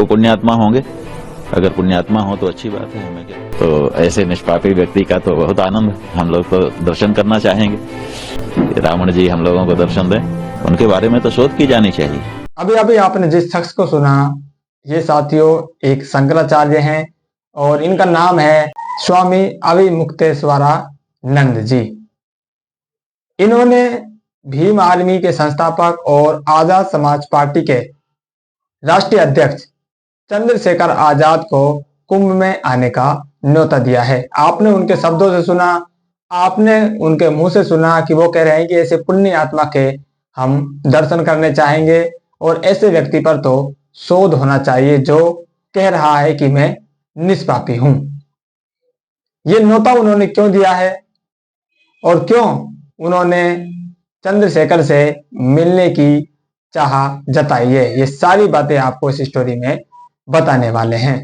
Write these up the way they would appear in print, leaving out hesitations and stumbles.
पुण्यात्मा होंगे। अगर पुण्यात्मा हो तो अच्छी बात है, हमें क्या। तो ऐसे निष्पापी व्यक्ति का तो बहुत आनंद, हम लोग तो दर्शन करना चाहेंगे। रावण जी हम लोगों को दर्शन दें, उनके बारे में तो शोध की जानी चाहिए। अभी अभी आपने जिस शख्स को सुना, ये साथियों एक शंकराचार्य हैं और इनका नाम है स्वामी अविमुक्तेश्वरानंद जी। इन्होंने भीम आर्मी के संस्थापक और आजाद समाज पार्टी के राष्ट्रीय अध्यक्ष चंद्रशेखर आजाद को कुंभ में आने का न्योता दिया है। आपने उनके शब्दों से सुना, आपने उनके मुंह से सुना कि वो कह रहे हैं कि ऐसे पुण्य आत्मा के हम दर्शन करने चाहेंगे और ऐसे व्यक्ति पर तो शोध होना चाहिए जो कह रहा है कि मैं निष्पापी हूं। ये न्योता उन्होंने क्यों दिया है और क्यों उन्होंने चंद्रशेखर से मिलने की चाह जताई है, ये सारी बातें आपको इस स्टोरी में बताने वाले हैं।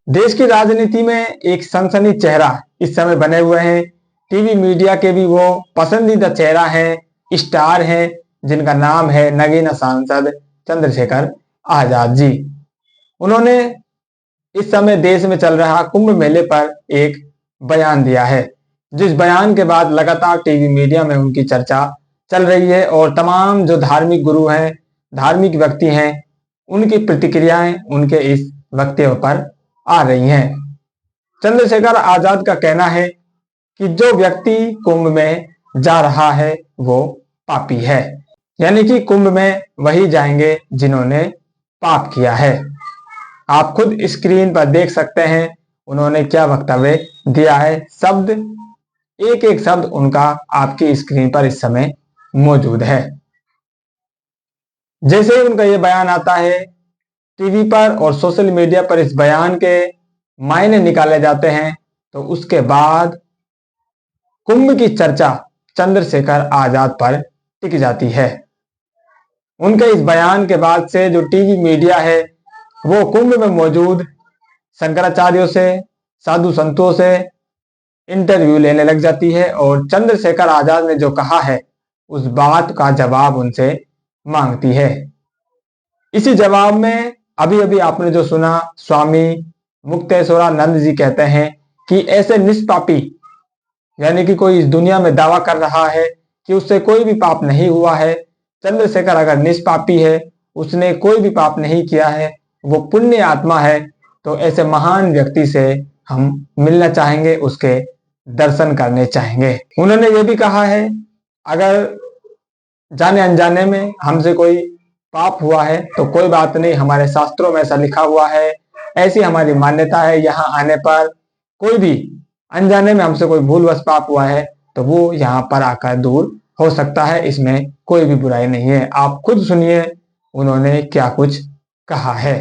देश की राजनीति में एक सनसनी चेहरा इस समय बने हुए हैं। टीवी मीडिया के भी वो पसंदीदा चेहरा हैं, स्टार हैं, जिनका नाम है नगीना सांसद चंद्रशेखर आजाद जी। उन्होंने इस समय देश में चल रहा कुंभ मेले पर एक बयान दिया है, जिस बयान के बाद लगातार टीवी मीडिया में उनकी चर्चा चल रही है और तमाम जो धार्मिक गुरु हैं, धार्मिक व्यक्ति हैं, उनकी प्रतिक्रियाएं उनके इस वक्तव्य पर आ रही हैं। चंद्रशेखर आजाद का कहना है कि जो व्यक्ति कुंभ में जा रहा है वो पापी है, यानी कि कुंभ में वही जाएंगे जिन्होंने पाप किया है। आप खुद स्क्रीन पर देख सकते हैं उन्होंने क्या वक्तव्य दिया है। शब्द एक एक शब्द उनका आपकी स्क्रीन पर इस समय मौजूद है। जैसे ही उनका यह बयान आता है टीवी पर और सोशल मीडिया पर, इस बयान के मायने निकाले जाते हैं, तो उसके बाद कुंभ की चर्चा चंद्रशेखर आजाद पर टिक जाती है। उनके इस बयान के बाद से जो टीवी मीडिया है वो कुंभ में मौजूद शंकराचार्यों से, साधु संतों से इंटरव्यू लेने लग जाती है और चंद्रशेखर आजाद ने जो कहा है उस बात का जवाब उनसे मांगती है। इसी जवाब में अभी अभी आपने जो सुना, स्वामी मुक्तेश्वरानंद जी कहते हैं कि ऐसे निष्पापी, यानी कि कोई इस दुनिया में दावा कर रहा है कि उससे कोई भी पाप नहीं हुआ है, चंद्रशेखर अगर निष्पापी है, उसने कोई भी पाप नहीं किया है, वो पुण्य आत्मा है, तो ऐसे महान व्यक्ति से हम मिलना चाहेंगे, उसके दर्शन करने चाहेंगे। उन्होंने ये भी कहा है अगर जाने अनजाने में हमसे कोई पाप हुआ है तो कोई बात नहीं, हमारे शास्त्रों में ऐसा लिखा हुआ है, ऐसी हमारी मान्यता है। यहाँ आने पर कोई भी अनजाने में हमसे कोई भूलवश पाप हुआ है तो वो यहाँ पर आकर दूर हो सकता है, इसमें कोई भी बुराई नहीं है। आप खुद सुनिए उन्होंने क्या कुछ कहा है।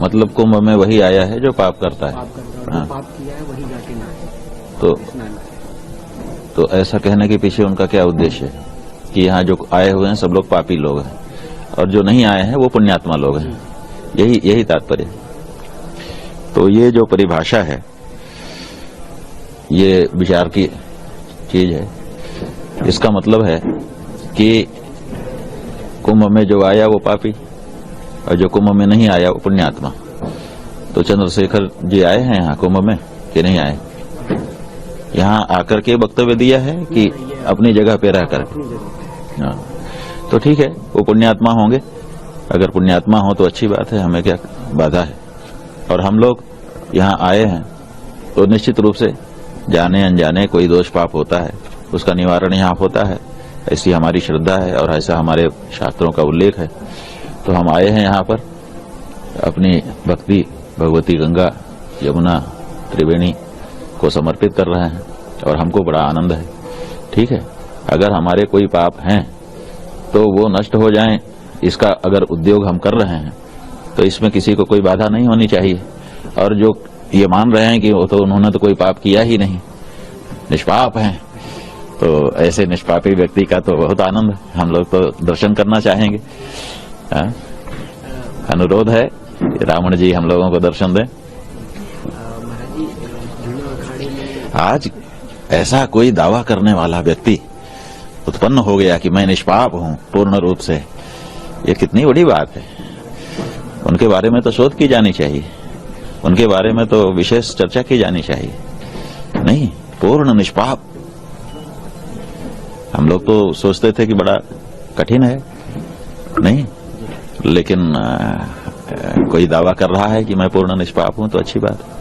मतलब कुंभ में वही आया है जो पाप करता है, पाप किया है वही जाके नहाए। तो ऐसा कहने के पीछे उनका क्या उद्देश्य है कि यहाँ जो आए हुए हैं सब लोग पापी लोग हैं और जो नहीं आए हैं वो पुण्यात्मा लोग हैं, यही तात्पर्य। तो ये जो परिभाषा है ये विचार की चीज है। इसका मतलब है कि कुंभ में जो आया वो पापी और जो कुंभ में नहीं आया वो पुण्यात्मा। तो चंद्रशेखर जी आए हैं यहाँ कुंभ में कि नहीं आए? यहाँ आकर के वक्तव्य दिया है कि अपनी जगह पे रह कर? हाँ, तो ठीक है, वो पुण्यात्मा होंगे। अगर पुण्यात्मा हो तो अच्छी बात है, हमें क्या बाधा है। और हम लोग यहाँ आए हैं तो निश्चित रूप से जाने अनजाने कोई दोष पाप होता है, उसका निवारण यहाँ होता है, ऐसी हमारी श्रद्धा है और ऐसा हमारे शास्त्रों का उल्लेख है। तो हम आए हैं यहाँ पर अपनी भक्ति भगवती गंगा यमुना त्रिवेणी को समर्पित कर रहे हैं और हमको बड़ा आनंद है। ठीक है, अगर हमारे कोई पाप हैं तो वो नष्ट हो जाएं, इसका अगर उद्योग हम कर रहे हैं तो इसमें किसी को कोई बाधा नहीं होनी चाहिए। और जो ये मान रहे हैं कि वो तो उन्होंने तो कोई पाप किया ही नहीं, निष्पाप हैं, तो ऐसे निष्पापी व्यक्ति का तो बहुत आनंद, हम लोग तो दर्शन करना चाहेंगे। अनुरोध है रावण जी हम लोगों को दर्शन दें। आज ऐसा कोई दावा करने वाला व्यक्ति उत्पन्न हो गया कि मैं निष्पाप हूं पूर्ण रूप से, ये कितनी बड़ी बात है। उनके बारे में तो शोध की जानी चाहिए, उनके बारे में तो विशेष चर्चा की जानी चाहिए। नहीं, पूर्ण निष्पाप। हम लोग तो सोचते थे कि बड़ा कठिन है, नहीं, लेकिन कोई दावा कर रहा है कि मैं पूर्ण निष्पाप हूं तो अच्छी बात है।